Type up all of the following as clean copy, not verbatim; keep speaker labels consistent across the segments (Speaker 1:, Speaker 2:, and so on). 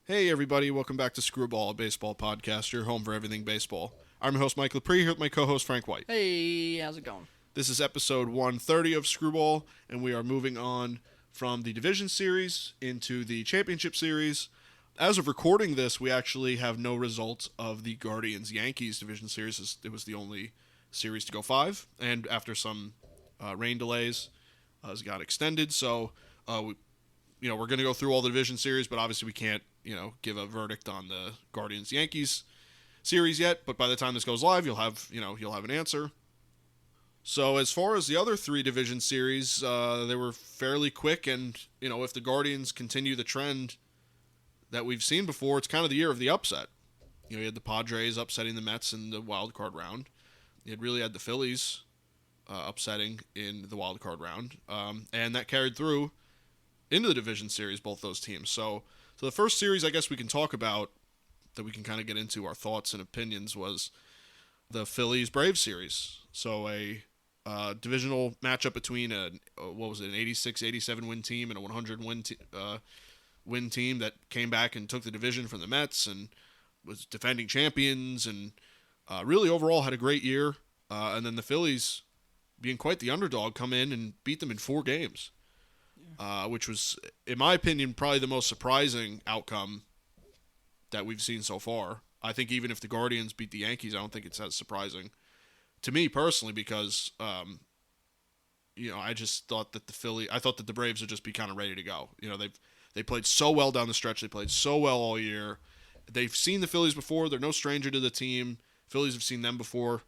Speaker 1: Hey everybody, welcome back to Screwball, a baseball podcast, your home for everything baseball. I'm your host Mike Lepre here with my co-host Frank White.
Speaker 2: Hey, how's it going?
Speaker 1: This is episode 130 of Screwball, and we are moving on from the Division Series into the Championship Series. As of recording this, we actually have no results of the Guardians-Yankees Division Series. It was the only series to go 5, and after some rain delays, it got extended, so we're going to go through all the Division Series, but obviously we can't give a verdict on the Guardians-Yankees series yet, but by the time this goes live, you'll have an answer. So as far as the other 3 division series, they were fairly quick, and if the Guardians continue the trend that we've seen before, it's kind of the year of the upset. You had the Padres upsetting the Mets in the wild card round. You had really had the Phillies upsetting in the wild card round, and that carried through into the division series, both those teams. So the first series I guess we can talk about, that we can kind of get into our thoughts and opinions, was the Phillies-Braves series. So a divisional matchup between an 86-87 win team and a 100 win team that came back and took the division from the Mets and was defending champions and really overall had a great year. And then the Phillies, being quite the underdog, come in and beat them in 4 games. Which was, in my opinion, probably the most surprising outcome that we've seen so far. I think even if the Guardians beat the Yankees, I don't think it's as surprising to me personally, because I just thought that the Braves would just be kind of ready to go. They played so well down the stretch. They played so well all year. They've seen the Phillies before. They're no stranger to the team. Phillies have seen them before.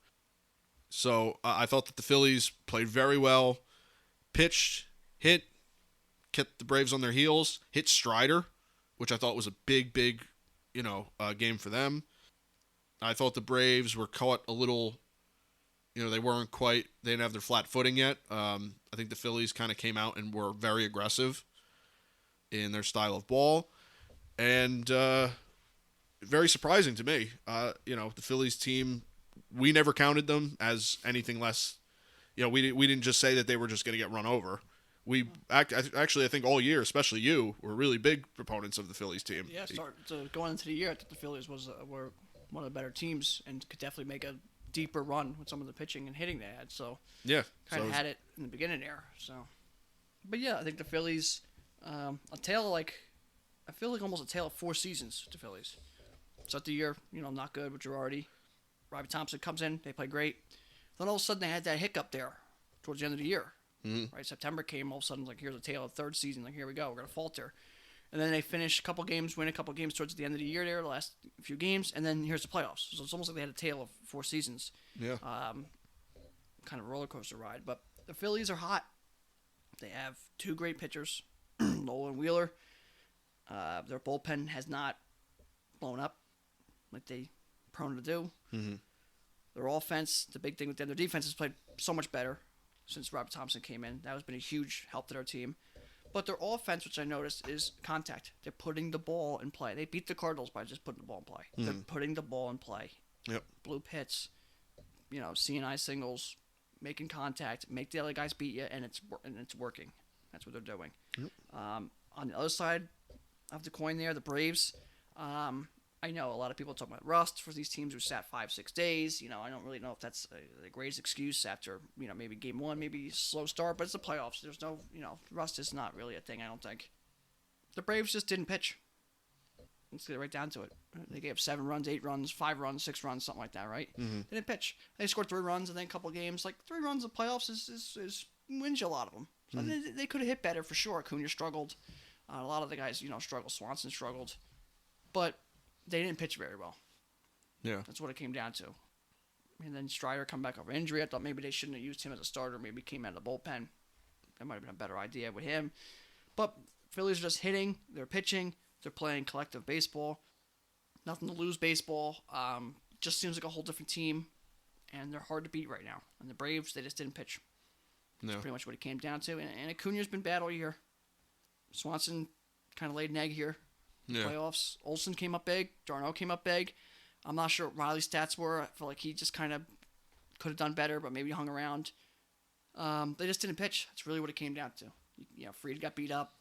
Speaker 1: So I thought that the Phillies played very well, pitched, hit, kept the Braves on their heels, hit Strider, which I thought was a big game for them. I thought the Braves were caught a little, they didn't have their flat footing yet. I think the Phillies kind of came out and were very aggressive in their style of ball, and very surprising to me. The Phillies team, we never counted them as anything less. We didn't just say that they were just going to get run over. I think all year, especially you, were really big proponents of the Phillies team.
Speaker 2: Yeah, going into the year, I thought the Phillies were one of the better teams and could definitely make a deeper run with some of the pitching and hitting they had. So
Speaker 1: yeah,
Speaker 2: kind of had it in the beginning there. So, but yeah, I think the Phillies, I feel like almost a tale of 4 seasons. The Phillies start the year, not good with Girardi. Robbie Thompson comes in, they play great. Then all of a sudden they had that hiccup there towards the end of the year.
Speaker 1: Mm-hmm.
Speaker 2: Right, September came, all of a sudden, here's a tale of 3rd season. Here we go, we're going to falter. And then they finish a couple games, win a couple games towards the end of the year there, the last few games, and then here's the playoffs. So it's almost like they had a tale of 4 seasons.
Speaker 1: Yeah.
Speaker 2: Kind of a roller coaster ride. But the Phillies are hot. They have 2 great pitchers, Nolan Wheeler. Their bullpen has not blown up like they prone to do.
Speaker 1: Mm-hmm.
Speaker 2: Their offense, the big thing with them, their defense has played so much better since Robbie Thompson came in. That has been a huge help to their team. But their offense, which I noticed, is contact. They're putting the ball in play. They beat the Cardinals by just putting the ball in play. Mm-hmm. They're putting the ball in play.
Speaker 1: Yep.
Speaker 2: Blue hits, CNI singles, making contact, make the other guys beat you, and it's working. That's what they're doing.
Speaker 1: Yep.
Speaker 2: On the other side of the coin there, the Braves, I know a lot of people talk about rust for these teams who sat 5-6 days. I don't really know if that's the greatest excuse after, maybe game 1, maybe slow start, but it's the playoffs. There's no, rust is not really a thing, I don't think. The Braves just didn't pitch. Let's get right down to it. They gave 7 runs, 8 runs, 5 runs, 6 runs, something like that, right?
Speaker 1: Mm-hmm.
Speaker 2: They didn't pitch. They scored 3 runs and then a couple of games. 3 runs in the playoffs is wins you a lot of them. So they could have hit better for sure. Acuna struggled. A lot of the guys, struggled. Swanson struggled. But they didn't pitch very well.
Speaker 1: Yeah.
Speaker 2: That's what it came down to. And then Strider come back over injury. I thought maybe they shouldn't have used him as a starter. Maybe came out of the bullpen. That might have been a better idea with him. But Phillies are just hitting. They're pitching. They're playing collective baseball. Nothing to lose baseball. Just seems like a whole different team. And they're hard to beat right now. And the Braves, they just didn't pitch. That's pretty much what it came down to. And Acuna's been bad all year. Swanson kind of laid an egg here.
Speaker 1: Yeah.
Speaker 2: Playoffs. Olsen came up big. Darno came up big. I'm not sure what Riley's stats were. I feel like he just kind of could have done better, but maybe hung around. They just didn't pitch. That's really what it came down to. Fried got beat up.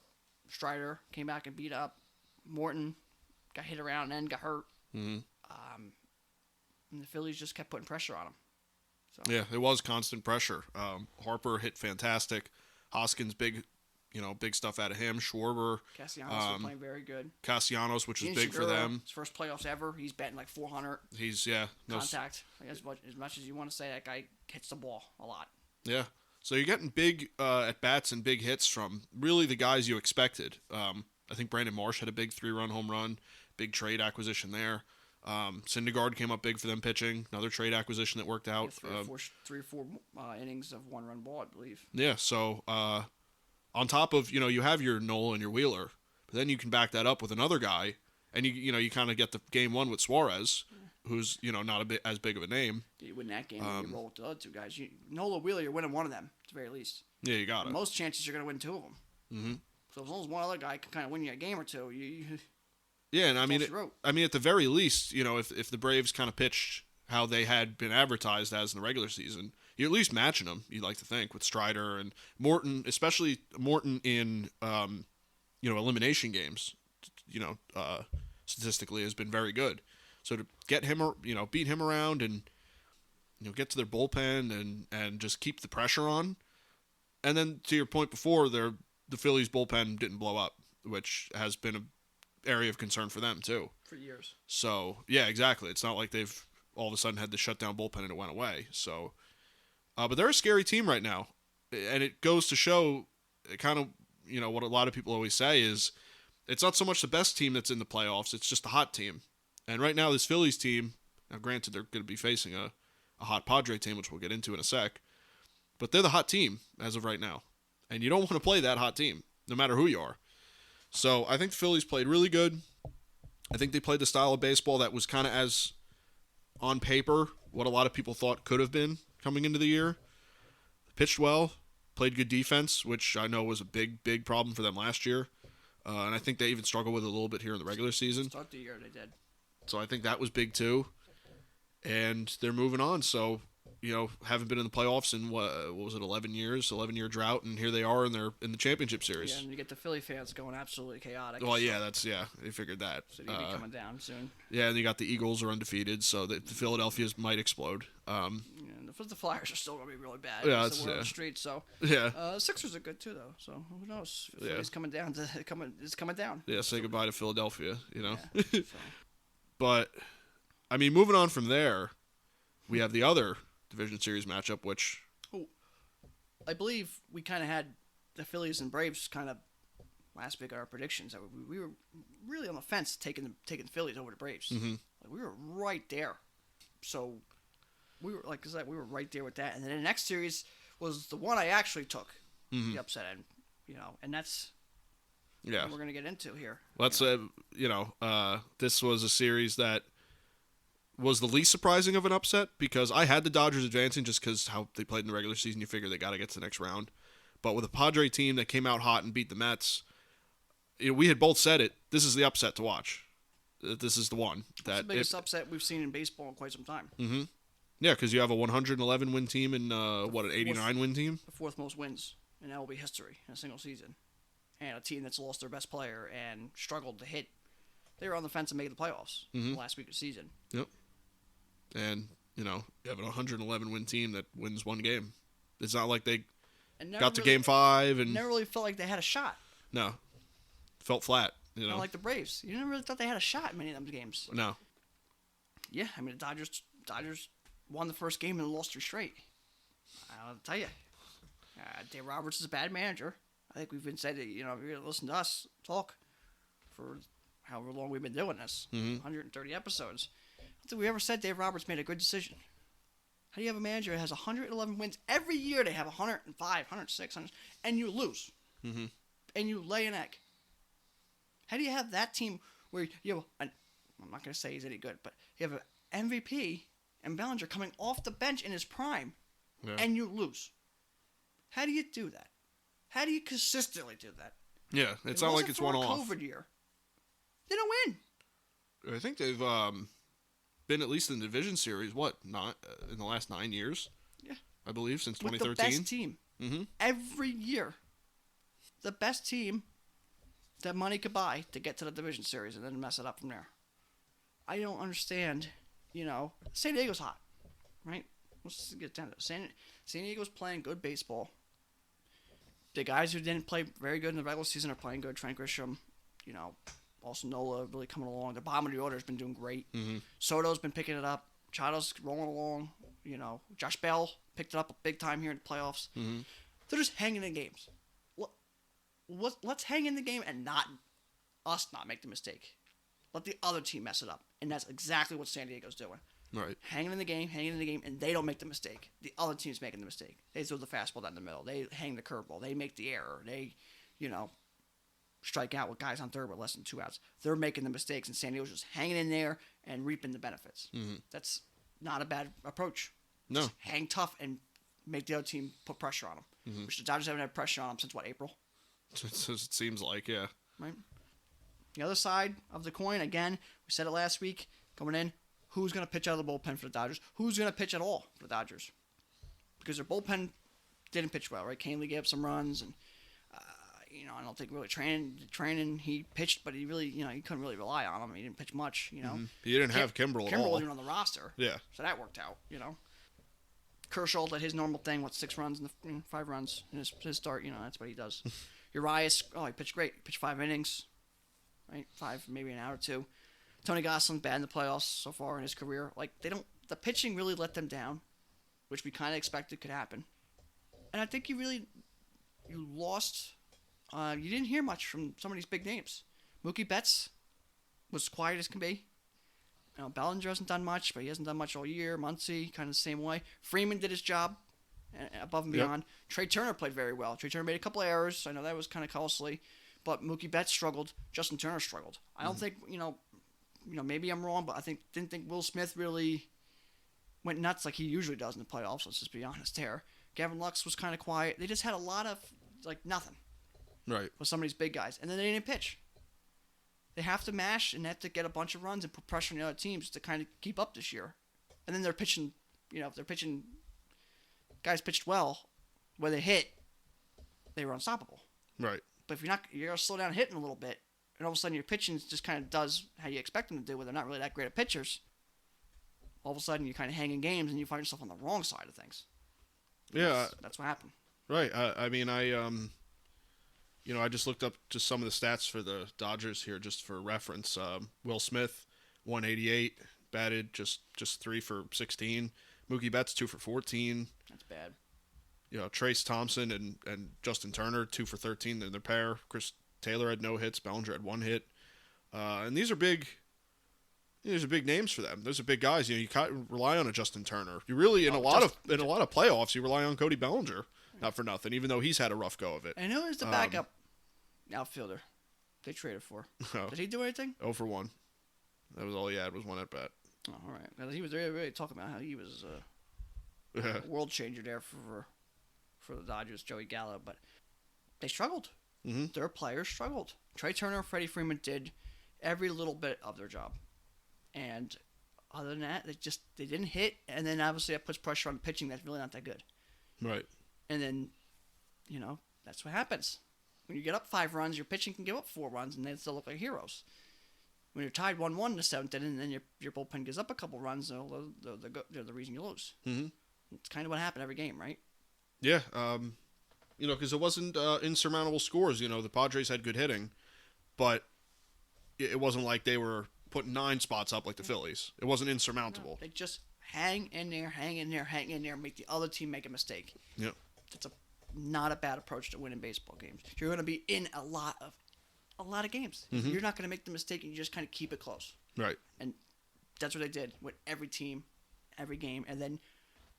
Speaker 2: Strider came back and beat up. Morton got hit around and got hurt.
Speaker 1: Mm-hmm.
Speaker 2: And the Phillies just kept putting pressure on him. So.
Speaker 1: Yeah, it was constant pressure. Harper hit fantastic. Hoskins, big stuff out of him. Schwarber.
Speaker 2: Castellanos was playing very good.
Speaker 1: Castellanos, which is
Speaker 2: Ian
Speaker 1: big for
Speaker 2: Segura,
Speaker 1: them.
Speaker 2: His first playoffs ever. He's batting like 400.
Speaker 1: He's,
Speaker 2: Contact. Like, as much as you want to say, that guy hits the ball a lot.
Speaker 1: Yeah. So you're getting big at-bats and big hits from really the guys you expected. I think Brandon Marsh had a big 3-run home run, big trade acquisition there. Syndergaard came up big for them pitching, another trade acquisition that worked out.
Speaker 2: Yeah, three or four innings of 1-run ball, I believe.
Speaker 1: Yeah, so on top of, you have your Nola and your Wheeler, but then you can back that up with another guy, and you kind of get the game one with Suarez, who's, not as big of a name.
Speaker 2: You win that game, you roll with the other two guys. Nola, Wheeler, you're winning one of them, at the very least.
Speaker 1: Yeah, you got it.
Speaker 2: Most chances you're going to win two of them.
Speaker 1: Mm-hmm.
Speaker 2: So as long as one other guy can kind of win you a game or two,
Speaker 1: yeah, and I mean, at the very least, if the Braves kind of pitched how they had been advertised as in the regular season, you're at least matching them. You'd like to think with Strider and Morton, especially Morton in elimination games. Statistically has been very good. So to get him, beat him around and get to their bullpen and just keep the pressure on, and then to your point before, the Phillies bullpen didn't blow up, which has been a area of concern for them too
Speaker 2: for years.
Speaker 1: So yeah, exactly. It's not like they've all of a sudden had to shut down bullpen and it went away. So, but they're a scary team right now, and it goes to show kind of what a lot of people always say is it's not so much the best team that's in the playoffs; it's just the hot team. And right now, this Phillies team, now granted they're going to be facing a hot Padre team, which we'll get into in a sec, but they're the hot team as of right now, and you don't want to play that hot team no matter who you are. So I think the Phillies played really good. I think they played the style of baseball that was kind of as, on paper, what a lot of people thought could have been coming into the year. Pitched well, played good defense, which I know was a big, big problem for them last year. And I think they even struggled with it a little bit here in the regular season.
Speaker 2: Start the year, they did.
Speaker 1: So I think that was big too. And they're moving on. So, haven't been in the playoffs in, what was it, 11 years, 11-year drought, and here they are, and they're in the championship series.
Speaker 2: Yeah, and you get the Philly fans going absolutely chaotic.
Speaker 1: Well, yeah, they figured that.
Speaker 2: So they'll be coming down soon.
Speaker 1: Yeah, and you got the Eagles are undefeated, so the Philadelphia's might explode.
Speaker 2: The Flyers are still going to be really bad.
Speaker 1: Yeah,
Speaker 2: so we're on the street, so.
Speaker 1: Yeah.
Speaker 2: Sixers are good too, though, so who knows? Philly's coming down. It's coming down.
Speaker 1: Yeah, say goodbye to Philadelphia,
Speaker 2: Yeah, so.
Speaker 1: But, I mean, moving on from there, we have the other Division Series matchup, which...
Speaker 2: I believe we kind of had the Phillies and Braves kind of last week at our predictions. We were really on the fence taking the Phillies over the Braves.
Speaker 1: Mm-hmm.
Speaker 2: Like, we were right there. So, we were, like I said, we were right there with that. And then the next series was the one I actually took, the upset end, and that's what we're going to get into here.
Speaker 1: Let's this was a series that was the least surprising of an upset because I had the Dodgers advancing just because how they played in the regular season. You figure they got to get to the next round. But with a Padre team that came out hot and beat the Mets, we had both said it. This is the upset to watch. This is the one.
Speaker 2: That's the biggest upset we've seen in baseball in quite some time.
Speaker 1: Mm-hmm. Yeah, because you have a 111 win team and an 89 win team?
Speaker 2: The fourth most wins in MLB history in a single season. And a team that's lost their best player and struggled to hit. They were on the fence and make the playoffs last week of the season.
Speaker 1: Yep. And, you have an 111 win team that wins one game. It's not like they got to game 5 and...
Speaker 2: Never really felt like they had a shot.
Speaker 1: No. Felt flat,
Speaker 2: Not like the Braves. You never really thought they had a shot in many of them games.
Speaker 1: No.
Speaker 2: Yeah, I mean, the Dodgers won the first game and lost 3 straight. I'll tell you. Dave Roberts is a bad manager. I think we've been said that, if you're going to listen to us talk for however long we've been doing this, 130 episodes. I don't think we ever said Dave Roberts made a good decision. How do you have a manager that has 111 wins? Every year they have 105, 106, and you lose.
Speaker 1: Mm-hmm.
Speaker 2: And you lay an egg. How do you have that team where you have I'm not going to say he's any good, but you have an MVP and Bellinger coming off the bench in his prime, and you lose? How do you do that? How do you consistently do that?
Speaker 1: Yeah, it's not like it's one off.
Speaker 2: COVID year. They don't win.
Speaker 1: I think they've been at least in the Division Series, not in the last 9 years?
Speaker 2: Yeah.
Speaker 1: I believe, since
Speaker 2: With
Speaker 1: 2013.
Speaker 2: the best team. Mm-hmm. Every year. The best team that money could buy to get to the division series and then mess it up from there. I don't understand. San Diego's hot, right? Let's just get down to it. San Diego's playing good baseball. The guys who didn't play very good in the regular season are playing good. Trent Grisham, Austin Nola really coming along. The bottom of the order has been doing great.
Speaker 1: Mm-hmm.
Speaker 2: Soto's been picking it up. Chado's rolling along. Josh Bell picked it up big time here in the playoffs.
Speaker 1: Mm-hmm.
Speaker 2: They're just hanging in games. Let's hang in the game and not make the mistake. Let the other team mess it up. And that's exactly what San Diego's doing.
Speaker 1: Right.
Speaker 2: Hanging in the game, and they don't make the mistake. The other team's making the mistake. They throw the fastball down the middle. They hang the curveball. They make the error. They, strike out with guys on third with less than 2 outs. They're making the mistakes, and San Diego's just hanging in there and reaping the benefits.
Speaker 1: Mm-hmm.
Speaker 2: That's not a bad approach.
Speaker 1: No.
Speaker 2: Just hang tough and make the other team put pressure on them.
Speaker 1: Mm-hmm.
Speaker 2: Which the Dodgers haven't had pressure on them since, April?
Speaker 1: It seems like, yeah.
Speaker 2: Right. The other side of the coin, again, we said it last week, coming in, who's going to pitch out of the bullpen for the Dodgers? Who's going to pitch at all for the Dodgers? Because their bullpen didn't pitch well, right? Canley gave up some runs, and, I don't think really training, he pitched, but he really, he couldn't really rely on him. He didn't pitch much,
Speaker 1: Mm-hmm. He didn't have Kimbrel at all.
Speaker 2: Kimbrel wasn't on the roster.
Speaker 1: Yeah.
Speaker 2: So that worked out, Kershaw did his normal thing, 6 runs and 5 runs in his start, that's what he does. Urias, he pitched great. He pitched 5 innings, right? 5, maybe an hour or 2. Tony Gosselin, bad in the playoffs so far in his career. The pitching really let them down, which we kind of expected could happen. And I think you lost. You didn't hear much from some of these big names. Mookie Betts was quiet as can be. Bellinger hasn't done much, but he hasn't done much all year. Muncy, kind of the same way. Freeman did his job above and beyond. Yep. Trey Turner played very well. Trey Turner made a couple of errors. I know that was kind of costly. But Mookie Betts struggled. Justin Turner struggled. I don't think, maybe I'm wrong, but I didn't think Will Smith really went nuts like he usually does in the playoffs. Let's just be honest there. Gavin Lux was kind of quiet. They just had a lot of, nothing.
Speaker 1: Right.
Speaker 2: With some of these big guys. And then they didn't pitch. They have to mash and they have to get a bunch of runs and put pressure on the other teams to kind of keep up this year. And then they're pitching, if they're pitching, guys pitched well, where they hit, they were unstoppable.
Speaker 1: Right.
Speaker 2: But if you're going to slow down hitting a little bit, and all of a sudden your pitching just kind of does how you expect them to do, where they're not really that great at pitchers, all of a sudden you kind of hang in games and you find yourself on the wrong side of things.
Speaker 1: Yeah.
Speaker 2: That's what happened.
Speaker 1: Right. I just looked up just some of the stats for the Dodgers here just for reference. Will Smith, 188, batted just 3 for 16. Mookie Betts, 2 for 14.
Speaker 2: That's bad.
Speaker 1: Trace Thompson and Justin Turner, 2 for 13 in their pair. Chris Taylor had no hits. Bellinger had 1 hit. And these are big. These are big names for them. Those are big guys. You can't rely on a Justin Turner. You really in a lot of playoffs you rely on Cody Bellinger. Not for nothing, even though he's had a rough go of it.
Speaker 2: And who is the backup outfielder they traded for?
Speaker 1: Oh,
Speaker 2: Did he do anything?
Speaker 1: 0 for 1. That was all he had was 1 at bat.
Speaker 2: Oh, all right. Because he was really talking about how he was a world changer there for the Dodgers, Joey Gallo. But they struggled.
Speaker 1: Mm-hmm.
Speaker 2: Their players struggled. Trey Turner and Freddie Freeman did every little bit of their job. And other than that, they didn't hit. And then obviously that puts pressure on pitching that's really not that good.
Speaker 1: Right.
Speaker 2: And then, that's what happens. When you get up 5 runs, your pitching can give up 4 runs, and they still look like heroes. When you're tied 1-1 in the 7th inning, and then your bullpen gives up a couple runs, they're the reason you lose.
Speaker 1: Mm-hmm.
Speaker 2: It's kind of what happened every game, right?
Speaker 1: Yeah. Because it wasn't insurmountable scores. The Padres had good hitting, but it wasn't like they were putting 9 spots up like the Phillies. It wasn't insurmountable.
Speaker 2: No, they just hang in there, make the other team make a mistake.
Speaker 1: Yep.
Speaker 2: That's not a bad approach to winning baseball games. You're going to be in a lot of games.
Speaker 1: Mm-hmm.
Speaker 2: You're not going to make the mistake, and you just kind of keep it close.
Speaker 1: Right.
Speaker 2: And that's what they did with every team, every game, and then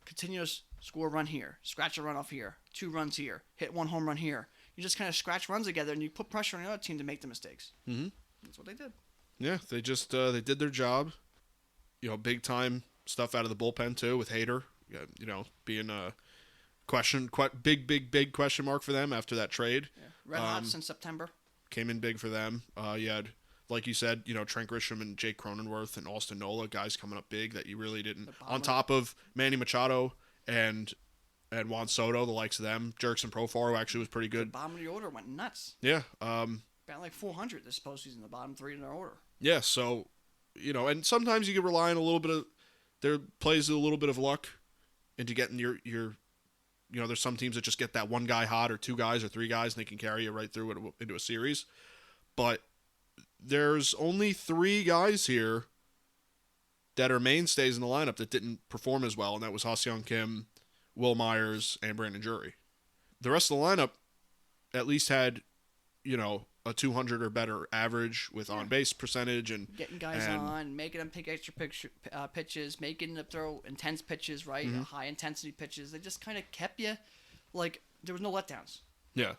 Speaker 2: continuous score a run here, scratch a run off here, 2 runs here, hit 1 home run here. You just kind of scratch runs together, and you put pressure on the other team to make the mistakes.
Speaker 1: Mm-hmm.
Speaker 2: That's what they did. Yeah,
Speaker 1: they just they did their job. Big time stuff out of the bullpen too with Hader. Being a big question mark for them after that trade.
Speaker 2: Yeah. Red hot since September.
Speaker 1: Came in big for them. You had, like you said, Trent Grisham and Jake Cronenworth and Austin Nola, guys coming up big that you really didn't. On top of Manny Machado and Juan Soto, the likes of them. Jurickson Profar, who actually was pretty good.
Speaker 2: The bottom of the order went nuts.
Speaker 1: Yeah.
Speaker 2: batting like 400 this postseason, the bottom three in their order.
Speaker 1: Yeah, so, and sometimes you can rely on a little bit of, there plays a little bit of luck into getting your there's some teams that just get that one guy hot or two guys or three guys and they can carry you right through into a series. But there's only three guys here that are mainstays in the lineup that didn't perform as well, and that was Ha-Seong Kim, Will Myers, and Brandon Drury. The rest of the lineup at least had, a 200 or better average with on-base percentage and
Speaker 2: getting guys on, making them pick extra pitches, making them throw intense pitches, right?
Speaker 1: Mm-hmm.
Speaker 2: High-intensity pitches. They just kind of kept you, like, there was no letdowns.
Speaker 1: Yeah.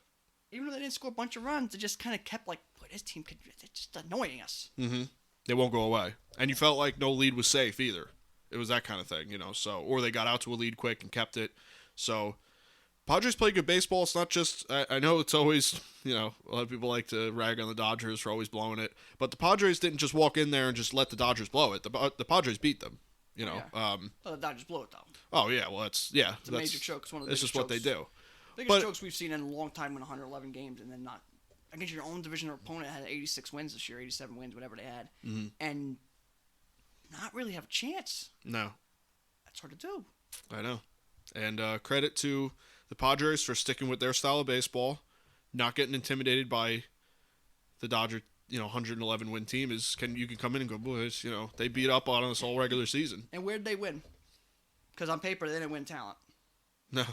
Speaker 2: Even though they didn't score a bunch of runs, they just kind of kept, like, boy, this team, it's just annoying us.
Speaker 1: Mm-hmm. They won't go away. And you felt like no lead was safe either. It was that kind of thing, or they got out to a lead quick and kept it. So Padres play good baseball. It's not just, I know it's always, a lot of people like to rag on the Dodgers for always blowing it, but the Padres didn't just walk in there and just let the Dodgers blow it. The Padres beat them,
Speaker 2: Yeah. The Dodgers blew it, though.
Speaker 1: Oh, yeah, well, it's a
Speaker 2: major choke. It's one of the
Speaker 1: biggest
Speaker 2: just
Speaker 1: what they do.
Speaker 2: Biggest chokes we've seen in a long time in 111 games, and then not against your own division opponent had 86 wins this year, 87 wins, whatever they had, and not really have a chance.
Speaker 1: No.
Speaker 2: That's hard to do.
Speaker 1: I know. And credit to the Padres for sticking with their style of baseball, not getting intimidated by the Dodger, 111 win team. You can come in and go, boys, they beat up on us all regular season.
Speaker 2: And where did they win? Because on paper they didn't win talent.
Speaker 1: No.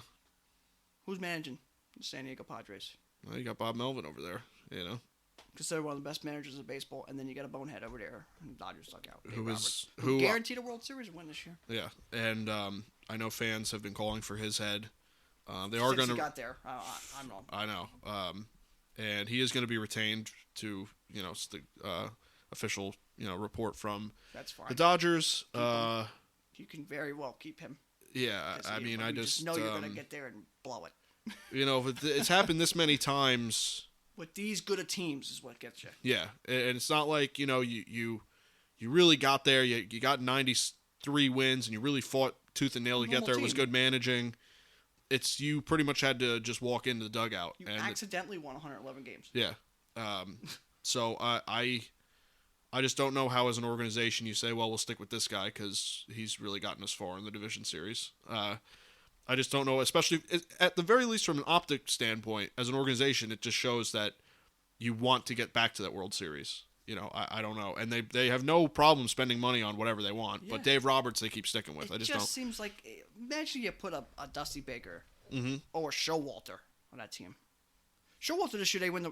Speaker 2: Who's managing the San Diego Padres?
Speaker 1: Well, you got Bob Melvin over there,
Speaker 2: Considered one of the best managers in baseball, and then you got a bonehead over there, and the Dodgers stuck out.
Speaker 1: Who
Speaker 2: guaranteed a World Series win this year.
Speaker 1: Yeah, and I know fans have been calling for his head. They are
Speaker 2: Since
Speaker 1: going to.
Speaker 2: He got there. I'm wrong.
Speaker 1: I know, and he is going to be retained to the official report from
Speaker 2: That's fine.
Speaker 1: the Dodgers.
Speaker 2: You can very well keep him.
Speaker 1: Yeah, I mean, I just
Speaker 2: know you're going to get there and blow it.
Speaker 1: It's happened this many times.
Speaker 2: With these good of teams is what gets you.
Speaker 1: Yeah, and it's not like you really got there. You got 93 wins, and you really fought tooth and nail to get there. It was good managing. It's you pretty much had to just walk into the dugout.
Speaker 2: You accidentally won 111 games.
Speaker 1: Yeah. So I just don't know how, as an organization, you say, well, we'll stick with this guy because he's really gotten us far in the division series. I just don't know, especially at the very least from an optic standpoint, as an organization, it just shows that you want to get back to that World Series. I don't know. And they have no problem spending money on whatever they want. Yeah. But Dave Roberts, they keep sticking with.
Speaker 2: It just seems like, imagine you put a Dusty Baker or Showalter on that team. Showalter this year, they win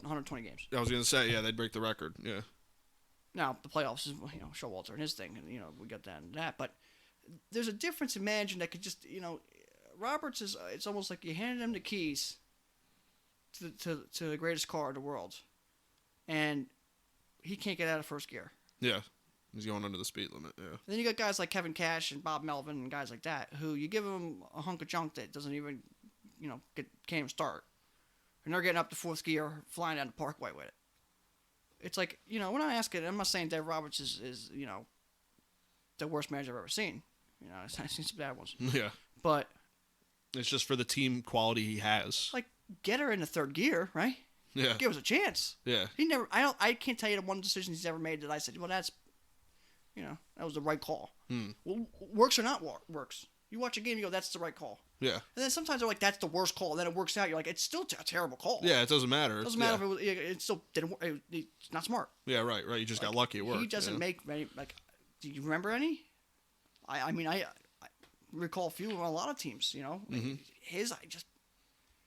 Speaker 2: 120 games.
Speaker 1: I was going to say, yeah, they'd break the record. Yeah.
Speaker 2: Now, the playoffs is, Showalter and his thing, and, we got that. But there's a difference in managing that could just, Roberts is, it's almost like you handed him the keys to the greatest car in the world, and he can't get out of first gear.
Speaker 1: Yeah, he's going under the speed limit, yeah. And
Speaker 2: then you got guys like Kevin Cash and Bob Melvin and guys like that, who you give them a hunk of junk that doesn't even, can't even start. And they're getting up to fourth gear, flying down the parkway with it. It's like, when I ask it, I'm not saying Dave Roberts is the worst manager I've ever seen. I've seen some bad ones.
Speaker 1: Yeah.
Speaker 2: But
Speaker 1: it's just for the team quality he has.
Speaker 2: Like, get her in the third gear, right?
Speaker 1: Yeah.
Speaker 2: Give us a chance.
Speaker 1: Yeah.
Speaker 2: I can't tell you the one decision he's ever made that I said, well, that's, that was the right call. Well, works or not works. You watch a game, you go, that's the right call.
Speaker 1: Yeah.
Speaker 2: And then sometimes they're like, that's the worst call. And then it works out. You're like, it's still a terrible call.
Speaker 1: Yeah, it doesn't matter.
Speaker 2: It doesn't matter if it was, it still didn't work. It's not smart.
Speaker 1: Yeah, right. You just got lucky it worked.
Speaker 2: He doesn't make many, do you remember any? I mean, I recall a few on a lot of teams, His,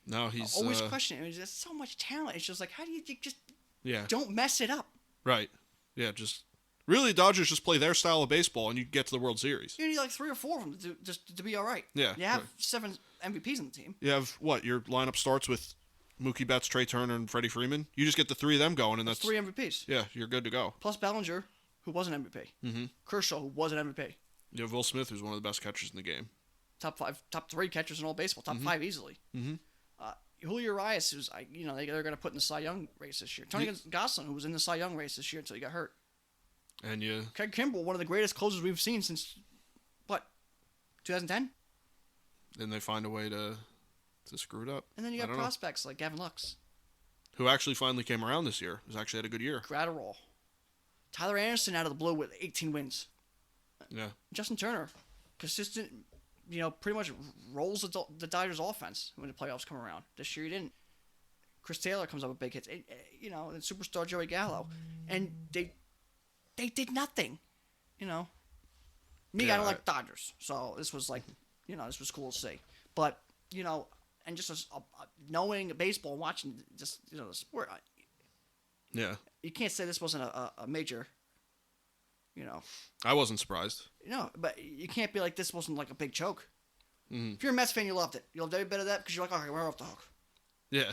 Speaker 1: No, he's
Speaker 2: always questioning. There's so much talent. It's just like, how do you just
Speaker 1: Yeah.
Speaker 2: don't mess it up?
Speaker 1: Right. Yeah, just really, Dodgers just play their style of baseball, and you get to the World Series.
Speaker 2: You need like 3 or 4 of them to be all right.
Speaker 1: Yeah.
Speaker 2: You have 7 MVPs on the team.
Speaker 1: You have what? Your lineup starts with Mookie Betts, Trey Turner, and Freddie Freeman. You just get the 3 of them going, and that's
Speaker 2: 3 MVPs.
Speaker 1: Yeah, you're good to go.
Speaker 2: Plus Bellinger, who was an MVP.
Speaker 1: Mm-hmm.
Speaker 2: Kershaw, who was an MVP.
Speaker 1: You have Will Smith, who's one of the best catchers in the game.
Speaker 2: Top 3 catchers in all baseball. Top 5 easily.
Speaker 1: Mm-hmm.
Speaker 2: Julio Urias, who's they're going to put in the Cy Young race this year. Tony Gosselin, who was in the Cy Young race this year until he got hurt.
Speaker 1: And
Speaker 2: Craig Kimbrell, one of the greatest closers we've seen since 2010.
Speaker 1: Then they find a way to screw it up.
Speaker 2: And then you got prospects like Gavin Lux.
Speaker 1: who actually finally came around this year. Has actually had a good year.
Speaker 2: Gratterall. Tyler Anderson out of the blue with 18 wins.
Speaker 1: Yeah.
Speaker 2: Justin Turner, consistent, pretty much rolls the Dodgers offense when the playoffs come around. This year he didn't. Chris Taylor comes up with big hits. And superstar Joey Gallo. And they did nothing. Me, I don't like Dodgers. So this was like, this was cool to see. But, and just knowing baseball and watching just, the sport.
Speaker 1: Yeah.
Speaker 2: You can't say this wasn't a major,
Speaker 1: I wasn't surprised.
Speaker 2: But you can't be like, this wasn't like a big choke.
Speaker 1: Mm-hmm.
Speaker 2: If you're a Mets fan, you loved it. You loved every bit of that because you're like, okay, we're off the hook.
Speaker 1: Yeah.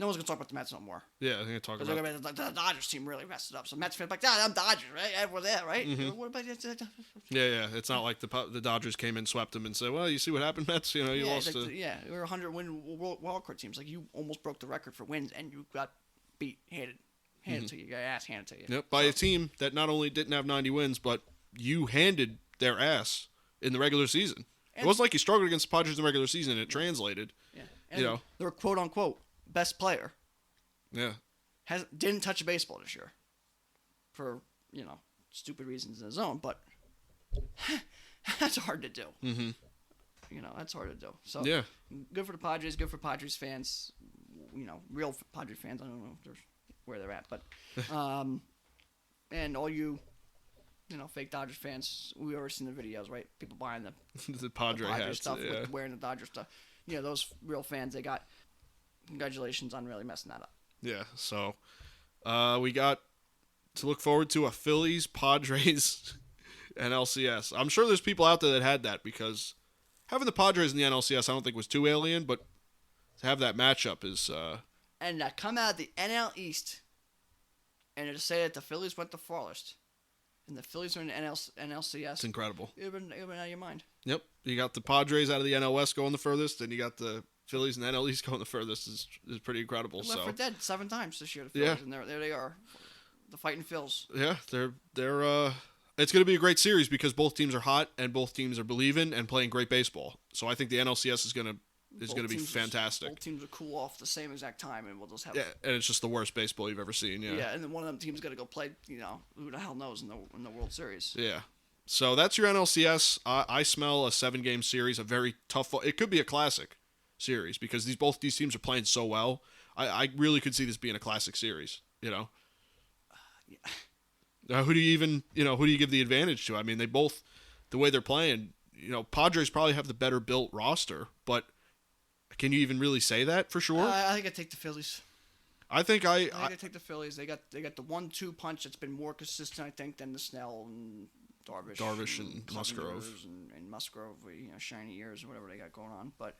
Speaker 2: No one's going to talk about the Mets no more.
Speaker 1: Yeah, I think I talk about
Speaker 2: the Dodgers team really messed it up. So Mets fans like, I'm Dodgers, right? Everyone's there, right?
Speaker 1: Mm-hmm.
Speaker 2: What about
Speaker 1: Yeah. It's not like the Dodgers came in, swept them, and said, well, you see what happened, Mets? You lost to...
Speaker 2: Yeah, we were 100-win wildcard teams. Like, you almost broke the record for wins, and you got beat, handed to you. You got your ass handed to you.
Speaker 1: Yep, by a team that not only didn't have 90 wins, but you handed their ass in the regular season. It wasn't like you struggled against the Padres in the regular season, and it translated.
Speaker 2: Yeah. And their quote-unquote best player
Speaker 1: Yeah.
Speaker 2: didn't touch a baseball this year for, stupid reasons in his own, but that's hard to do.
Speaker 1: Mm-hmm.
Speaker 2: That's hard to do. So,
Speaker 1: yeah.
Speaker 2: Good for the Padres, good for Padres fans, real Padres fans. I don't know where they're at, but, and all you, fake Dodgers fans, we already seen the videos, right? People buying
Speaker 1: the Padres hats,
Speaker 2: stuff,
Speaker 1: yeah.
Speaker 2: wearing the Dodger stuff. Those real fans, they got congratulations on really messing that up.
Speaker 1: Yeah, so we got to look forward to a Phillies Padres NLCS. I'm sure there's people out there that had that because having the Padres in the NLCS I don't think was too alien, but to have that matchup is
Speaker 2: and to come out of the NL East and to say that the Phillies went the farthest and the Phillies are in the NLCS.
Speaker 1: It's incredible.
Speaker 2: It would have been out of your mind.
Speaker 1: Yep. You got the Padres out of the NL West going the furthest, and you got the Phillies and the NL East going the furthest is pretty incredible.
Speaker 2: They left for dead 7 times this year, the Phillies, and there they are, the fighting Phils.
Speaker 1: Yeah, they're it's going to be a great series because both teams are hot and both teams are believing and playing great baseball. So I think the NLCS is going to be fantastic.
Speaker 2: Both teams will cool off at the same exact time, and we'll just have.
Speaker 1: Yeah, and it's just the worst baseball you've ever seen. Yeah.
Speaker 2: Yeah, and then one of them teams got to go play. Who the hell knows in the World Series.
Speaker 1: Yeah. So that's your NLCS. I smell a 7-game series, a very tough. It could be a classic series because both these teams are playing so well. I really could see this being a classic series.
Speaker 2: Yeah.
Speaker 1: Who do you give the advantage to? I mean, they both, the way they're playing, Padres probably have the better built roster, but can you even really say that for sure?
Speaker 2: I think I take the Phillies.
Speaker 1: I think I
Speaker 2: take the Phillies. They got the 1-2 punch that's been more consistent, I think, than the Snell and Darvish
Speaker 1: and Musgrove
Speaker 2: and Musgrove, shiny ears or whatever they got going on. But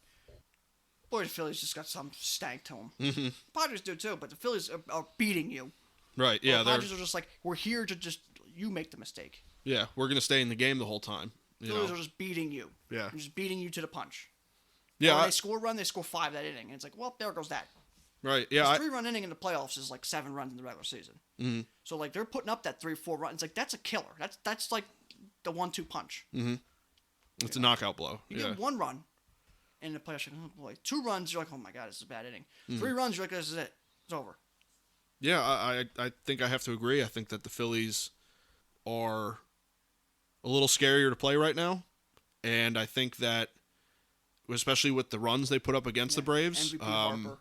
Speaker 2: boy, the Phillies just got some stank to them.
Speaker 1: Mm-hmm.
Speaker 2: Padres do too, but the Phillies are beating you.
Speaker 1: Right? Yeah,
Speaker 2: the Padres are just like, we're here to just you make the mistake.
Speaker 1: Yeah, we're gonna stay in the game the whole time.
Speaker 2: The Phillies are just beating you.
Speaker 1: Yeah,
Speaker 2: they're just beating you to the punch.
Speaker 1: Yeah,
Speaker 2: when they score a run, they score 5 that inning, and it's like, well, there goes that.
Speaker 1: Right. Yeah.
Speaker 2: 3-run inning in the playoffs is like 7 runs in the regular season.
Speaker 1: Mm-hmm.
Speaker 2: So like they're putting up that 3-4 runs. Like that's a killer. That's like the 1-2 punch.
Speaker 1: Mm-hmm. It's a knockout blow.
Speaker 2: You get 1 run in the playoffs. Oh boy. 2 runs, you're like, oh my god, this is a bad inning. 3 runs, you're like, this is it. It's over.
Speaker 1: Yeah, I think I have to agree. I think that the Phillies are a little scarier to play right now, and I think that especially with the runs they put up against the Braves,
Speaker 2: MVP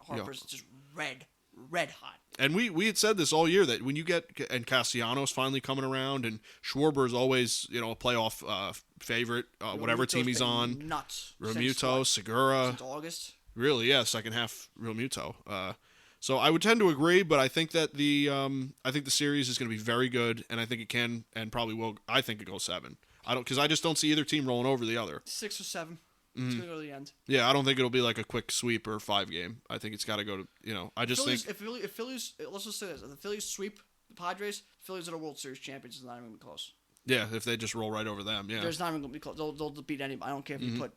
Speaker 2: Harper's just red hot.
Speaker 1: And we had said this all year that when you get and Castellanos finally coming around and Schwarber is always a playoff favorite whatever team he's on.
Speaker 2: Nuts.
Speaker 1: Realmuto, Segura.
Speaker 2: Since August.
Speaker 1: Really, yeah, second half Realmuto. So I would tend to agree, but I think that the series is going to be very good, and I think it can and probably will. I think it goes 7. Because I just don't see either team rolling over the other.
Speaker 2: 6 or 7. It's going to go to the end.
Speaker 1: Yeah, I don't think it'll be like a quick sweep or 5-game. I think it's got to go to, I just think...
Speaker 2: If Phillies, let's just say this. If the Phillies sweep the Padres, Phillies are the World Series champions. It's not even going to be close.
Speaker 1: Yeah, if they just roll right over them, yeah.
Speaker 2: There's not even going to be close. They'll beat anybody. I don't care if you put,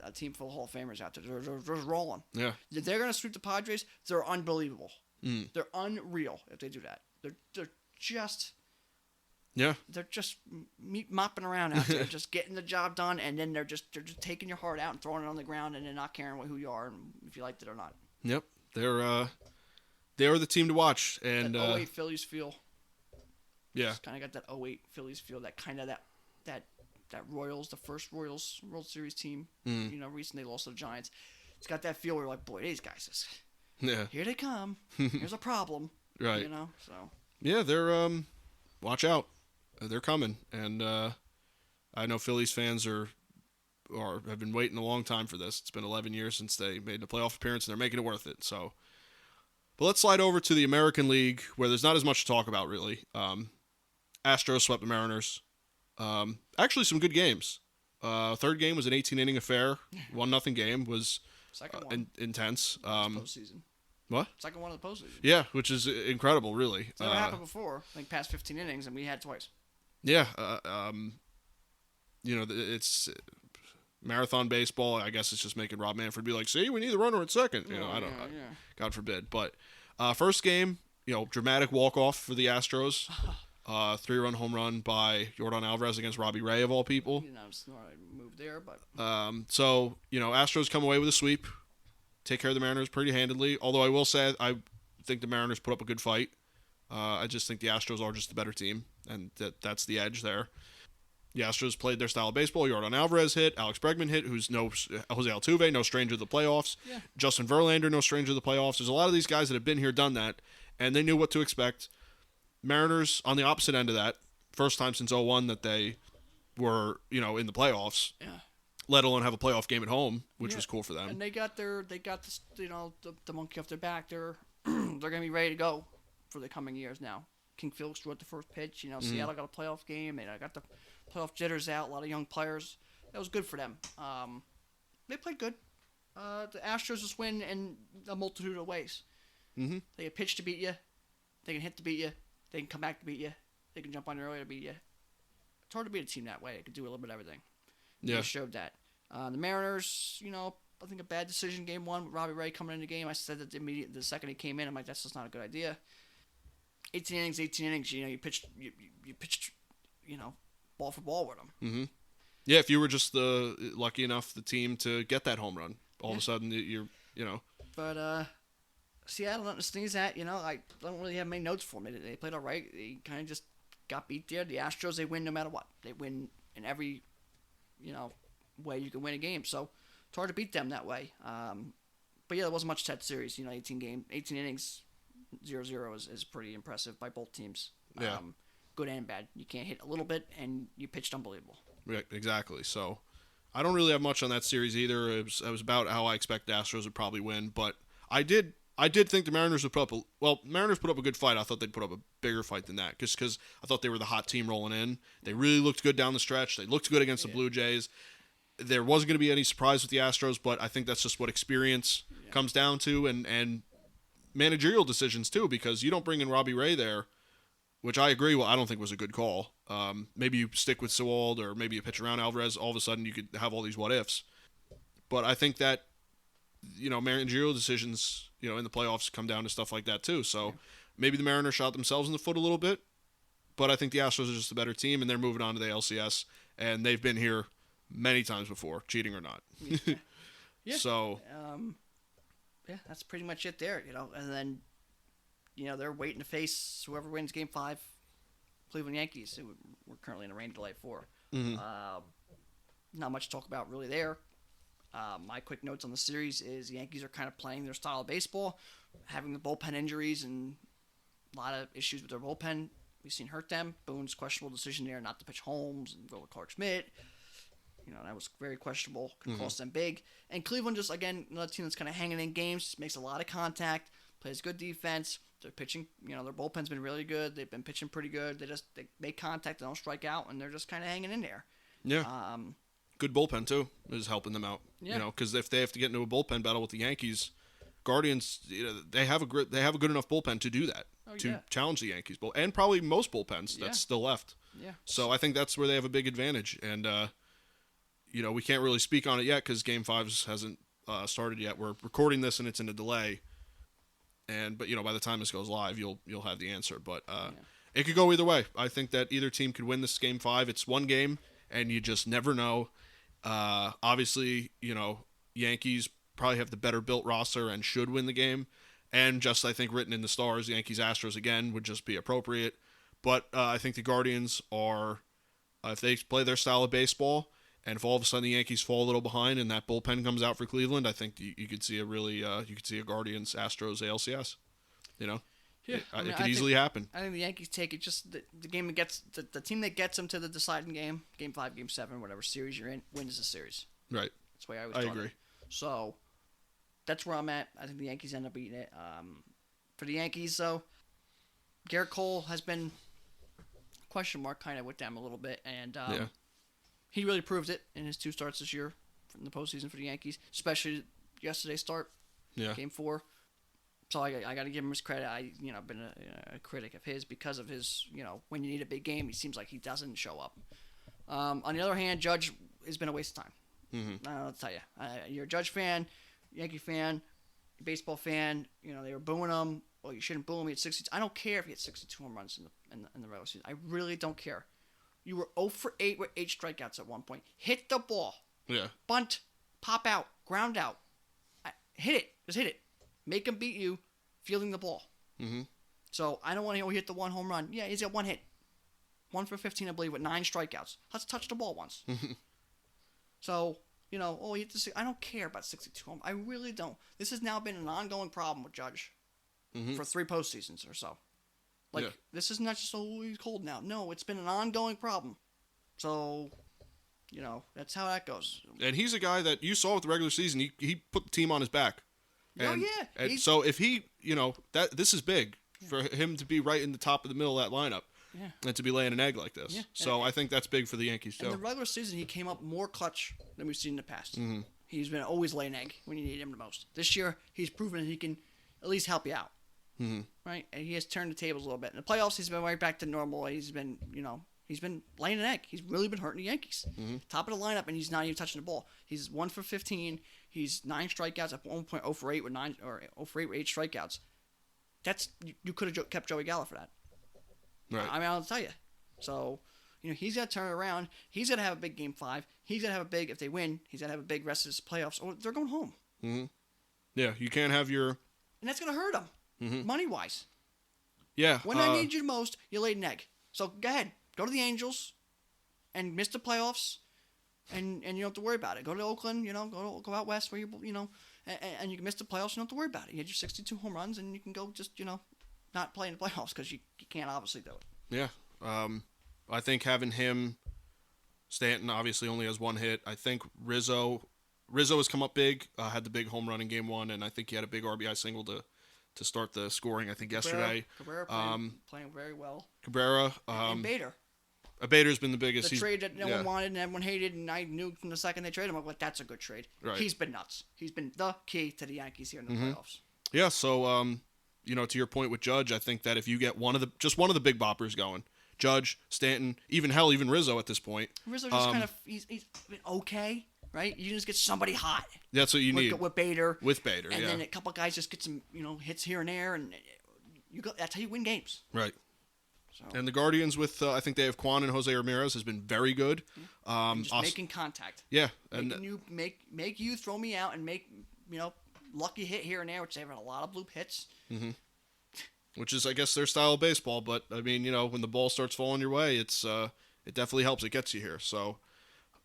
Speaker 2: a team full of Hall of Famers out there. They're just rolling.
Speaker 1: Yeah.
Speaker 2: If they're going to sweep the Padres, they're unbelievable.
Speaker 1: Mm.
Speaker 2: They're unreal if they do that. They're just...
Speaker 1: Yeah,
Speaker 2: they're just mopping around out there, just getting the job done, and then they're just taking your heart out and throwing it on the ground, and then not caring who you are and if you liked it or not.
Speaker 1: Yep. they're the team to watch. And
Speaker 2: that 08 Phillies feel.
Speaker 1: Yeah,
Speaker 2: Just kind of got that 08 Phillies feel. That kind of that Royals, the first Royals World Series team. Recently lost to the Giants. It's got that feel where you're like, boy, these guys, here they come. Here's a problem.
Speaker 1: Right.
Speaker 2: So.
Speaker 1: Yeah, they're watch out. They're coming, and I know Phillies fans have been waiting a long time for this. It's been 11 years since they made the playoff appearance, and they're making it worth it. So, but let's slide over to the American League, where there's not as much to talk about really. Astros swept the Mariners. Actually, some good games. Third game was an 18-inning affair. 1-0 game was
Speaker 2: Second one.
Speaker 1: intense.
Speaker 2: Postseason.
Speaker 1: What?
Speaker 2: Second one of the postseason.
Speaker 1: Yeah, which is incredible, really.
Speaker 2: It's never happened before. I think past 15 innings, and we had twice.
Speaker 1: Yeah. It's marathon baseball. I guess it's just making Rob Manfred be like, see, we need the runner at second. I don't know.
Speaker 2: Yeah.
Speaker 1: God forbid. But first game, dramatic walk-off for the Astros. 3-run home run by Yordan Alvarez against Robbie Ray, of all people.
Speaker 2: It's not a move there, but...
Speaker 1: So, Astros come away with a sweep. Take care of the Mariners pretty handedly. Although I will say, I think the Mariners put up a good fight. I just think the Astros are just the better team, and that's the edge there. The Astros played their style of baseball. Yordan Alvarez hit. Alex Bregman hit, who's Jose Altuve, no stranger to the playoffs.
Speaker 2: Yeah.
Speaker 1: Justin Verlander, no stranger to the playoffs. There's a lot of these guys that have been here, done that, and they knew what to expect. Mariners, on the opposite end of that, first time since 2001 that they were, in the playoffs.
Speaker 2: Yeah.
Speaker 1: Let alone have a playoff game at home, which was cool for them.
Speaker 2: And they got the monkey off their back. They're gonna be ready to go for the coming years now. King Felix threw out the first pitch. Seattle got a playoff game. They got the playoff jitters out. A lot of young players. That was good for them. They played good. The Astros just win in a multitude of ways.
Speaker 1: Mm-hmm.
Speaker 2: They can pitch to beat you. They can hit to beat you. They can come back to beat you. They can jump on you early to beat you. It's hard to beat a team that way. They can do a little bit of everything.
Speaker 1: Yeah.
Speaker 2: They showed that. The Mariners, I think a bad decision game one with Robbie Ray coming in the game. I said that the second he came in, I'm like, that's just not a good idea. 18 innings, you pitched, ball for ball with him.
Speaker 1: Mm-hmm. Yeah, if you were just lucky enough, the team to get that home run, all of a sudden you're.
Speaker 2: But Seattle, nothing to sneeze at. I don't really have many notes for them. They played all right. They kind of just got beat there. The Astros, they win no matter what. They win in every, way you can win a game. So it's hard to beat them that way. But yeah, there wasn't much to that series. 18 innings, 0-0 is pretty impressive by both teams.
Speaker 1: Yeah.
Speaker 2: Good and bad. You can't hit a little bit, and you pitched unbelievable.
Speaker 1: Yeah, exactly. So I don't really have much on that series either. It was about how I expect the Astros would probably win, but I did think the Mariners would put up Mariners put up a good fight. I thought they'd put up a bigger fight than that, just because I thought they were the hot team rolling in. They really looked good down the stretch. They looked good against the Blue Jays. There wasn't going to be any surprise with the Astros, but I think that's just what experience comes down to, and managerial decisions too, because you don't bring in Robbie Ray there, which I agree. Well, I don't think was a good call. Maybe you stick with Sewald, or maybe you pitch around Alvarez. All of a sudden, you could have all these what ifs. But I think that managerial decisions, in the playoffs come down to stuff like that too. So maybe the Mariners shot themselves in the foot a little bit, but I think the Astros are just a better team, and they're moving on to the LCS, and they've been here many times before, cheating or not.
Speaker 2: Yeah.
Speaker 1: So.
Speaker 2: That's pretty much it there, And then, they're waiting to face whoever wins Game 5, Cleveland Yankees, who we're currently in a rain delay for.
Speaker 1: Mm-hmm.
Speaker 2: Not much to talk about really there. My quick notes on the series is the Yankees are kind of playing their style of baseball, having the bullpen injuries and a lot of issues with their bullpen. We've seen hurt them. Boone's questionable decision there not to pitch Holmes and go with Clark Schmidt. That was very questionable. Could cost them big. And Cleveland just, again, another team that's kind of hanging in games, just makes a lot of contact, plays good defense. They're pitching, their bullpen's been really good. They've been pitching pretty good. They make contact, they don't strike out, and they're just kind of hanging in there.
Speaker 1: Yeah. Good bullpen, too, is helping them out.
Speaker 2: Yeah.
Speaker 1: Because if they have to get into a bullpen battle with the Yankees, Guardians, they have a good enough bullpen to do that, challenge the Yankees. And probably most bullpens that's still left.
Speaker 2: Yeah.
Speaker 1: So I think that's where they have a big advantage. And, we can't really speak on it yet because Game 5 hasn't started yet. We're recording this and it's in a delay. But by the time this goes live, you'll have the answer. But it could go either way. I think that either team could win this Game 5. It's one game, and you just never know. Obviously, Yankees probably have the better built roster and should win the game. And just, I think, written in the stars, Yankees-Astros again would just be appropriate. But I think the Guardians are, if they play their style of baseball, and if all of a sudden the Yankees fall a little behind and that bullpen comes out for Cleveland, I think you could see a Guardians-Astros ALCS.
Speaker 2: Yeah,
Speaker 1: It could easily happen.
Speaker 2: I think the Yankees take it just the game that gets the team that gets them to the deciding game, game 5, game 7, whatever series you're in, wins the series.
Speaker 1: Right.
Speaker 2: That's the way I always
Speaker 1: I
Speaker 2: thought
Speaker 1: agree.
Speaker 2: it. So that's where I'm at. I think the Yankees end up beating it. For the Yankees, though, Garrett Cole has been question mark kind of with them a little bit, and he really proved it in his 2 starts this year in the postseason for the Yankees, especially yesterday's start, game 4. So I got to give him his credit. I've been a critic of his because of his, when you need a big game, he seems like he doesn't show up. On the other hand, Judge has been a waste of time.
Speaker 1: Mm-hmm.
Speaker 2: I'll tell you, you're a Judge fan, Yankee fan, baseball fan. They were booing him. Well, you shouldn't boo him. He had 62. I don't care if he had 62 home runs in the regular season. I really don't care. You were 0 for 8 with 8 strikeouts at one point. Hit the ball.
Speaker 1: Yeah.
Speaker 2: Bunt, pop out, ground out. Hit it. Just hit it. Make him beat you fielding the ball.
Speaker 1: Mm-hmm.
Speaker 2: So I don't want to hit the 1 home run. Yeah, he's got 1 hit. 1 for 15, I believe, with 9 strikeouts. Let's touch the ball once. So, he hit the. I don't care about 62 home. I really don't. This has now been an ongoing problem with Judge for 3 postseasons or so. This is not just, he's cold now. No, it's been an ongoing problem. So, that's how that goes.
Speaker 1: And he's a guy that you saw with the regular season. He put the team on his back. And, and so if he, this is big for him to be right in the top of the middle of that lineup and to be laying an egg like this. Yeah. So I think that's big for the Yankees, too.
Speaker 2: In the regular season, he came up more clutch than we've seen in the past.
Speaker 1: Mm-hmm.
Speaker 2: He's been always laying an egg when you need him the most. This year, he's proven that he can at least help you out.
Speaker 1: Mm-hmm.
Speaker 2: Right? And he has turned the tables a little bit. In the playoffs, he's been right back to normal. He's been, he's been laying an egg. He's really been hurting the Yankees. Mm-hmm. Top of the lineup, and he's not even touching the ball. He's 1 for 15. He's 9 strikeouts at one point, 0 for 8 with 9 or 0 for 8 with 8 strikeouts. That's you could have kept Joey Gallo for that.
Speaker 1: Right.
Speaker 2: I mean, I'll tell you. So, he's got to turn it around. He's got to have a big game 5. He's got to have a big, if they win, he's got to have a big rest of his playoffs, or they're going home.
Speaker 1: Mm-hmm. Yeah, you can't have your.
Speaker 2: And that's going to hurt him, money wise.
Speaker 1: Yeah.
Speaker 2: When I need you the most, you laid an egg. So go ahead, go to the Angels, and miss the playoffs. And you don't have to worry about it. Go to Oakland, go out west where and you can miss the playoffs. You don't have to worry about it. You had your 62 home runs, and you can go just, not play in the playoffs because you can't obviously do it.
Speaker 1: Yeah. I think having him, Stanton obviously only has 1 hit. I think Rizzo has come up big, had the big home run in game 1, and I think he had a big RBI single to start the scoring, I think, yesterday.
Speaker 2: Cabrera playing very well.
Speaker 1: Cabrera.
Speaker 2: And Bader.
Speaker 1: Bader's been the biggest.
Speaker 2: The trade that no one wanted and everyone hated, and I knew from the second they traded him, I'm like, that's a good trade.
Speaker 1: Right.
Speaker 2: He's been nuts. He's been the key to the Yankees here in the playoffs.
Speaker 1: Yeah, so, to your point with Judge, I think that if you get one of the big boppers going, Judge, Stanton, even Rizzo at this point.
Speaker 2: Rizzo just kind of, he's been okay, right? You just get somebody hot.
Speaker 1: That's what you need.
Speaker 2: With Bader.
Speaker 1: And
Speaker 2: then a couple guys just get some, hits here and there, and that's how you win games.
Speaker 1: Right.
Speaker 2: So.
Speaker 1: And the Guardians with, I think they have Quan and Jose Ramirez has been very good.
Speaker 2: Just making contact.
Speaker 1: Yeah.
Speaker 2: Making you make you throw me out and make, lucky hit here and there, which they've had a lot of bloop hits.
Speaker 1: Mm-hmm. Which is, I guess, their style of baseball. But, I mean, when the ball starts falling your way, it definitely helps. It gets you here. So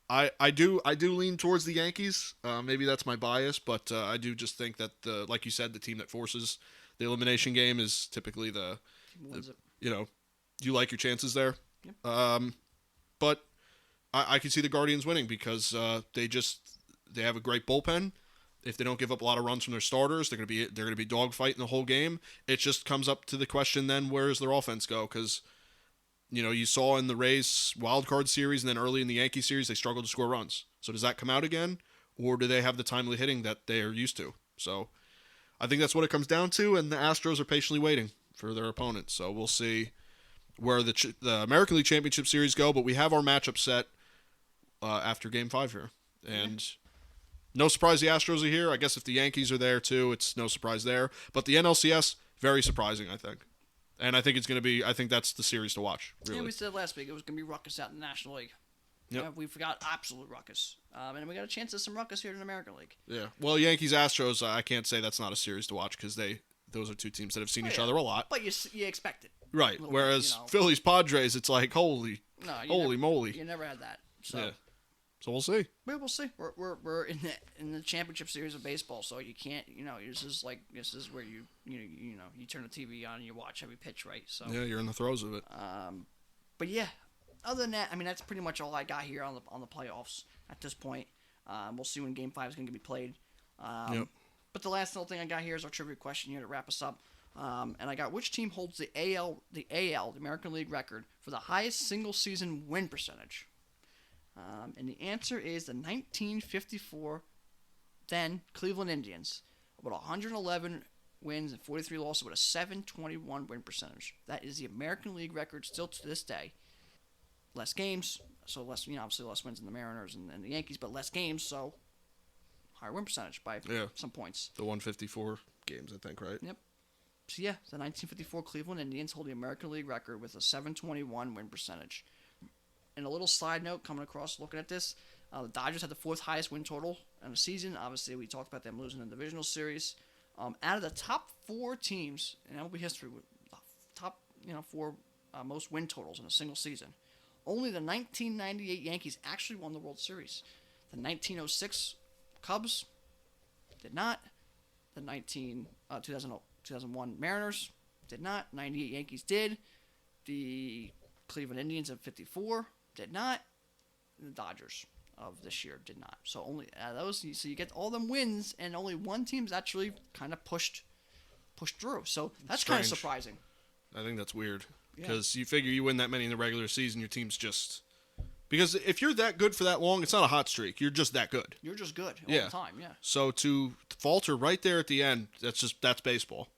Speaker 1: I do lean towards the Yankees. Maybe that's my bias, but I do just think that, like you said, the team that forces the elimination game is typically you like your chances there.
Speaker 2: Yep.
Speaker 1: But I can see the Guardians winning because they have a great bullpen. If they don't give up a lot of runs from their starters, they're going to be dogfighting the whole game. It just comes up to the question then, where does their offense go? Because you saw in the Rays wild card series and then early in the Yankee series they struggled to score runs. So does that come out again, or do they have the timely hitting that they are used to? So I think that's what it comes down to, and the Astros are patiently waiting for their opponents. So we'll see where the American League Championship Series go, but we have our matchup set after Game 5 here. And no surprise the Astros are here. I guess if the Yankees are there too, it's no surprise there. But the NLCS, very surprising, I think. And I think I think that's the series to watch, really.
Speaker 2: Yeah, we said last week it was going to be ruckus out in the National League.
Speaker 1: Yep.
Speaker 2: We've got absolute ruckus. And we got a chance at some ruckus here in the American League.
Speaker 1: Yeah. Well, Yankees-Astros, I can't say that's not a series to watch because those are two teams that have seen each other a lot.
Speaker 2: But you expect it.
Speaker 1: Right. Whereas Phillies-Padres, it's like, holy moly.
Speaker 2: You never had that. So.
Speaker 1: Yeah. So we'll see.
Speaker 2: Yeah, we'll see. We're in the championship series of baseball, so you can't, this is where you turn the TV on and you watch every pitch, right? So
Speaker 1: yeah, you're in the throes of it.
Speaker 2: But yeah, other than that, I mean, that's pretty much all I got here on the playoffs at this point. We'll see when Game 5 is going to be played.
Speaker 1: Yep.
Speaker 2: But the last little thing I got here is our trivia question here to wrap us up. And I got, which team holds the the American League record for the highest single season win percentage? And the answer is the 1954 then Cleveland Indians, with 111 wins and 43 losses with a 721 win percentage. That is the American League record still to this day. Less games, so less, obviously less wins than the Mariners and the Yankees, but less games, so higher win percentage by some points.
Speaker 1: The 154 games, I think, right?
Speaker 2: Yep. So yeah, the 1954 Cleveland Indians hold the American League record with a 721 win percentage. And a little side note coming across looking at this, the Dodgers had the 4th highest win total in the season. Obviously, we talked about them losing the Divisional Series. Out of the top 4 teams in MLB history with top 4 most win totals in a single season, only the 1998 Yankees actually won the World Series. The 1906 Cubs did not. The 2001 Mariners did not. 98 Yankees did. The Cleveland Indians of 54 did not. The Dodgers of this year did not. So only those. So you get all them wins, and only one team's actually kind of pushed through. So that's kind of surprising.
Speaker 1: I think that's weird because you figure you win that many in the regular season, your team's just because if you're that good for that long, it's not a hot streak. You're just that good.
Speaker 2: You're just good all the time. Yeah.
Speaker 1: So to falter right there at the end, that's baseball.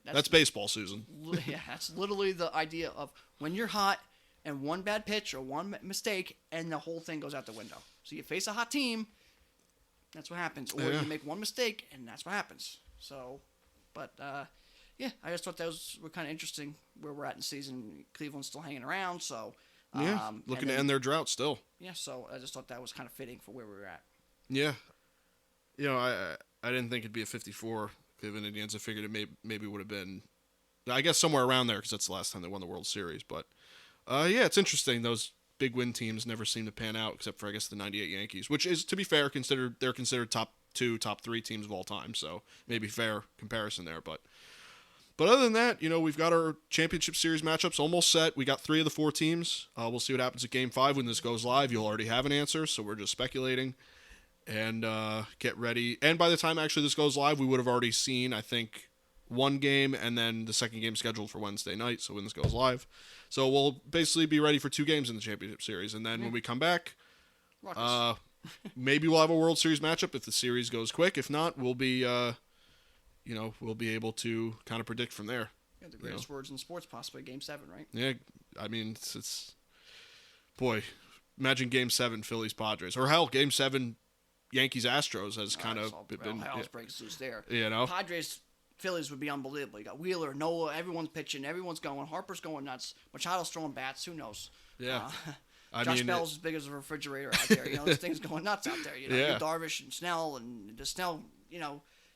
Speaker 1: That's baseball, Susan.
Speaker 2: Yeah, that's literally the idea of when you're hot. And one bad pitch or one mistake, and the whole thing goes out the window. So you face a hot team, that's what happens. Or you make one mistake, and that's what happens. So, but, I just thought were kind of interesting where we're at in the season. Cleveland's still hanging around, so.
Speaker 1: Looking to end their drought still.
Speaker 2: Yeah, so I just thought that was kind of fitting for where we were at.
Speaker 1: Yeah. I didn't think it'd be a 54 Cleveland Indians. I figured it maybe would have been, I guess, somewhere around there because that's the last time they won the World Series, but. It's interesting. Those big win teams never seem to pan out, except for I guess the '98 Yankees, which is, to be fair, they're considered top 2, top 3 teams of all time. So maybe fair comparison there. But other than that, we've got our championship series matchups almost set. We got 3 of the 4 teams. We'll see what happens at Game 5 when this goes live. You'll already have an answer, so we're just speculating and get ready. And by the time actually this goes live, we would have already seen, I think, one game and then the second game scheduled for Wednesday night. So when this goes live. So we'll basically be ready for 2 games in the championship series. And then when we come back, maybe we'll have a World Series matchup if the series goes quick. If not, we'll be, we'll be able to kind of predict from there.
Speaker 2: Yeah, the greatest words in sports, possibly Game 7, right?
Speaker 1: Yeah, I mean, it's boy, imagine Game 7 Phillies-Padres. Or hell, Game 7 Yankees-Astros has kind of been...
Speaker 2: Hell's breaks loose there.
Speaker 1: Padres...
Speaker 2: Phillies would be unbelievable. You got Wheeler, Noah, everyone's pitching, everyone's going. Harper's going nuts. Machado's throwing bats. Who knows?
Speaker 1: Yeah.
Speaker 2: Josh Bell's as big as a refrigerator out there. This thing's going nuts out there. Darvish and Snell, and does Snell,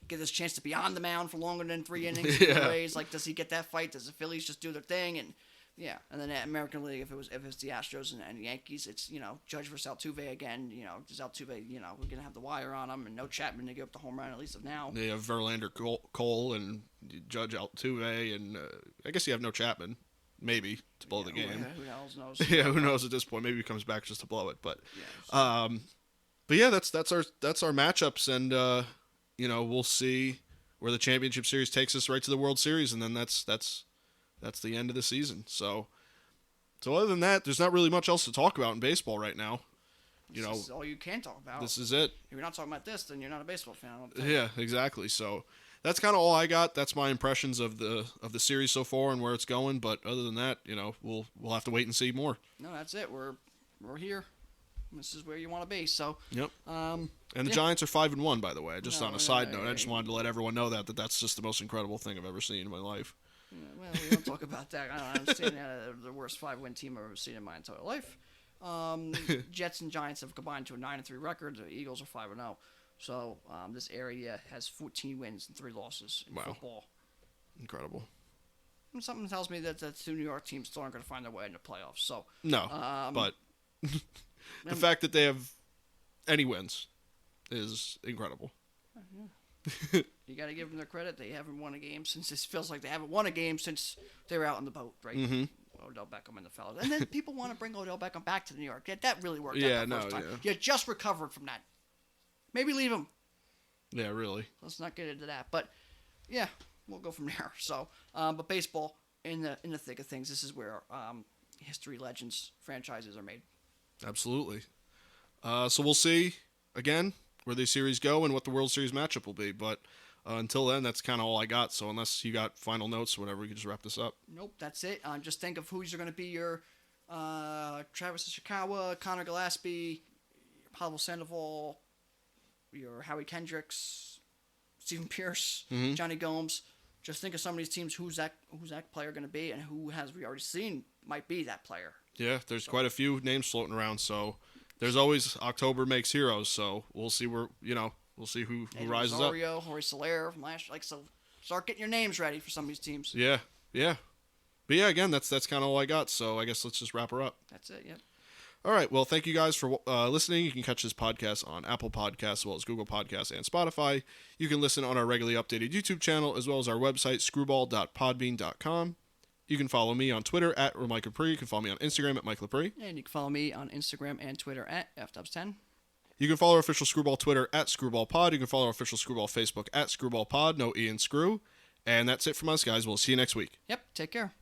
Speaker 2: get this chance to be on the mound for longer than 3 innings? Like, does he get that fight? Does the Phillies just do their thing? And and then at American League, if it's the Astros and the Yankees, it's Judge versus Altuve again. Does Altuve, we're gonna have the wire on him and no Chapman to give up the home run at least of now.
Speaker 1: They have Verlander, Cole, and Judge Altuve, and I guess you have no Chapman, maybe to blow the game.
Speaker 2: Who the hell knows?
Speaker 1: Who knows at this point? Maybe he comes back just to blow it, but but yeah, that's our matchups, and we'll see where the championship series takes us right to the World Series, and then that's the end of the season. So other than that, there's not really much else to talk about in baseball right now.
Speaker 2: This is all you can talk about.
Speaker 1: This is it.
Speaker 2: If you're not talking about this, then you're not a baseball fan.
Speaker 1: Yeah, exactly. So that's kind of all I got. That's my impressions of the series so far and where it's going. But other than that, we'll have to wait and see more.
Speaker 2: No, that's it. We're here. This is where you want to be. So.
Speaker 1: Yep. And the Giants are 5-1, by the way. Just on a side note, I just wanted to let everyone know that's just the most incredible thing I've ever seen in my life.
Speaker 2: Well, we don't talk about that. I don't understand that. They're the worst 5-win team I've ever seen in my entire life. Jets and Giants have combined to a 9-3 record. The Eagles are 5-0. So this area has 14 wins and 3 losses in football.
Speaker 1: Incredible.
Speaker 2: And something tells me that the 2 New York teams still aren't going to find their way in the playoffs. So
Speaker 1: no, but the fact that they have any wins is incredible.
Speaker 2: You got to give them their credit. They haven't won a game since it feels like they haven't won a game since they were out on the boat, right?
Speaker 1: Mm-hmm.
Speaker 2: Odell Beckham and the fellas. And then people want to bring Odell Beckham back to New York. Yeah, that really worked out the first time.
Speaker 1: Yeah.
Speaker 2: You just recovered from that. Maybe leave him.
Speaker 1: Yeah, really.
Speaker 2: Let's not get into that. But, yeah, we'll go from there. So, but baseball, in the thick of things, this is where history, legends, franchises are made.
Speaker 1: Absolutely. So we'll see, again, where these series go and what the World Series matchup will be. But until then, that's kind of all I got. So unless you got final notes or whatever, we can just wrap this up.
Speaker 2: Nope, that's it. Just think of who's going to be your Travis Ishikawa, Connor Gillespie, Pablo Sandoval, your Howie Kendricks, Stephen Pierce, Johnny Gomes. Just think of some of these teams. Who's that player going to be, and who has we already seen might be that player.
Speaker 1: Yeah, there's quite a few names floating around. So there's always October makes heroes. So we'll see we'll see who rises
Speaker 2: Rosario,
Speaker 1: up.
Speaker 2: Jorge Soler from last year. So start getting your names ready for some of these teams.
Speaker 1: Yeah. But yeah, again, that's kind of all I got. So I guess let's just wrap her up.
Speaker 2: That's it. Yep.
Speaker 1: All right. Well, thank you guys for listening. You can catch this podcast on Apple Podcasts as well as Google Podcasts and Spotify. You can listen on our regularly updated YouTube channel as well as our website, screwball.podbean.com. You can follow me on Twitter at Mike Lepre. You can follow me on Instagram at Mike Lepre.
Speaker 2: And you can follow me on Instagram and Twitter at FDubs10.
Speaker 1: You can follow our official Screwball Twitter at ScrewballPod. You can follow our official Screwball Facebook at ScrewballPod. No E in Screw. And that's it from us, guys. We'll see you next week.
Speaker 2: Yep. Take care.